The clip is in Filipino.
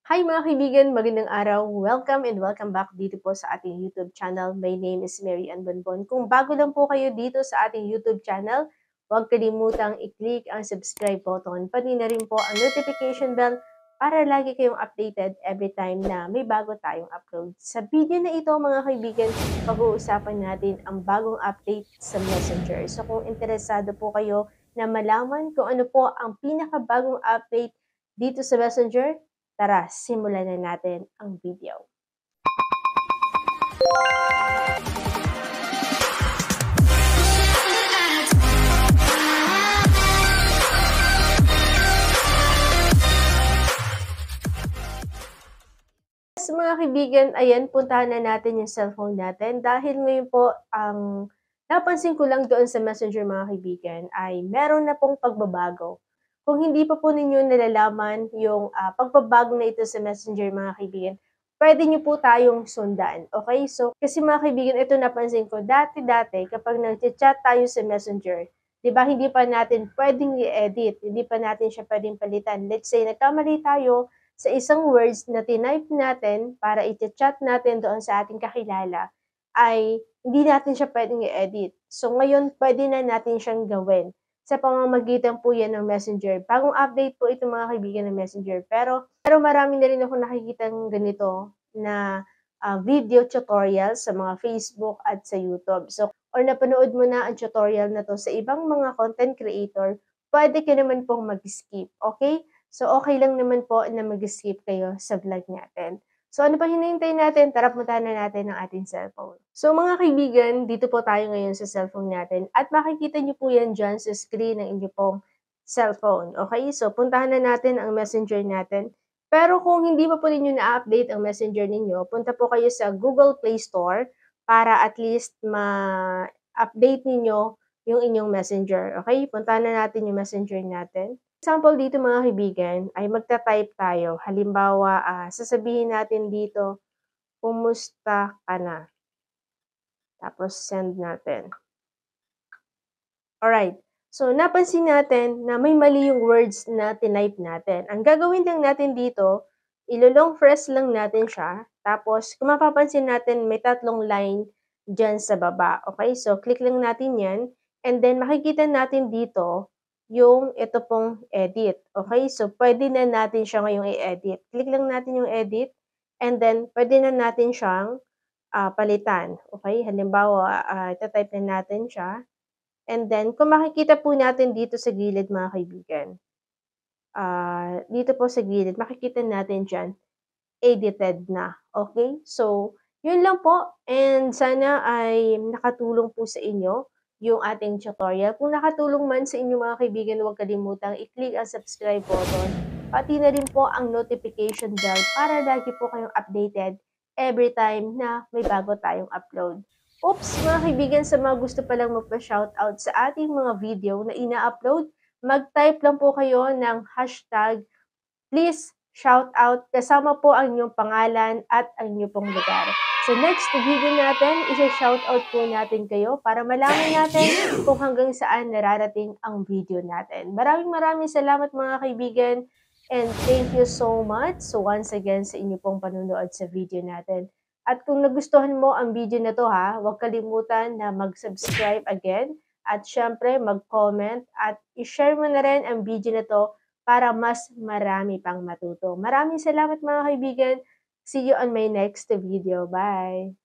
Hi mga kaibigan, magandang araw. Welcome and welcome back dito po sa ating YouTube channel. My name is Mary Ann Bonbon. Kung bago lang po kayo dito sa ating YouTube channel, huwag kalimutang i-click ang subscribe button, pati na rin po ang notification bell para lagi kayong updated every time na may bago tayong upload. Sa video na ito mga kaibigan, pag-uusapan natin ang bagong update sa Messenger. So kung interesado po kayo na malaman kung ano po ang pinakabagong update dito sa Messenger, tara, simulan na natin ang video. Sa mga kaibigan, ayan, puntahan na natin yung cellphone natin dahil ngayon po ang napansin ko lang doon sa Messenger mga kaibigan ay meron na pong pagbabago. Kung hindi pa po ninyo nalalaman yung pagbabago na ito sa Messenger mga kaibigan, pwede nyo po tayong sundan. Okay? So, kasi mga kaibigan, ito napansin ko, dati-dati kapag nag-chat tayo sa Messenger, di ba hindi pa natin pwedeng i-edit, hindi pa natin siya pwedeng palitan. Let's say, nagkamali tayo sa isang words na tinype natin para i-chat natin doon sa ating kakilala, ay hindi natin siya pwedeng i-edit. So ngayon, pwede na natin siyang gawin sa pamamagitan po yan ng Messenger. Bagong update po ito mga kaibigan ng Messenger. Pero marami na rin ako nakikitang ganito na video tutorial sa mga Facebook at sa YouTube. So, or napanood mo na ang tutorial na to sa ibang mga content creator, pwede ka naman pong mag-skip. Okay? So, okay lang naman po na mag-skip kayo sa vlog natin. So, ano pa hinihintay natin? Tara, puntahan na natin ang ating cellphone. So, mga kaibigan, dito po tayo ngayon sa cellphone natin at makikita niyo po yan dyan sa screen ng inyo pong cellphone. Okay? So, puntahan na natin ang messenger natin. Pero kung hindi pa po ninyo na-update ang messenger ninyo, punta po kayo sa Google Play Store para at least ma-update ninyo yung inyong messenger. Okay? Puntahan na natin yung messenger natin. Example dito mga kaibigan ay magta-type tayo. Halimbawa, sasabihin natin dito, kumusta ka na? Tapos send natin. Alright. So, napansin natin na may mali yung words na tinype natin. Ang gagawin lang natin dito, ilolong press lang natin siya. Tapos, kung mapapansin natin, may 3 line dyan sa baba. Okay? So, click lang natin yan. And then, makikita natin dito yung ito pong edit. Okay? So, pwede na natin siya ngayong i-edit. Click lang natin yung edit. And then, pwede na natin siyang palitan. Okay? Halimbawa, itatype na natin siya. And then, kung makikita po natin dito sa gilid mga kaibigan, dito po sa gilid, makikita natin dyan, edited na. Okay? So, yun lang po. And sana ay nakatulong po sa inyo yung ating tutorial. Kung nakatulong man sa inyo mga kaibigan, huwag kalimutang i-click ang subscribe button. Pati na rin po ang notification bell para lagi po kayong updated every time na may bago tayong upload. Oops, mga kaibigan, sa mga gusto palang magpa-shoutout sa ating mga video na ina-upload, mag-type lang po kayo ng hashtag please shout out kasama po ang inyong pangalan at ang inyong pong lugar. So next video natin, isa-shout out po natin kayo para malaman natin kung hanggang saan nararating ang video natin. Maraming salamat mga kaibigan and thank you so much once again sa inyong pong panunood sa video natin. At kung nagustuhan mo ang video na to huwag kalimutan na mag-subscribe again at syempre mag-comment at i-share mo na rin ang video na to para mas marami pang matuto. Maraming salamat mga kaibigan. See you on my next video. Bye!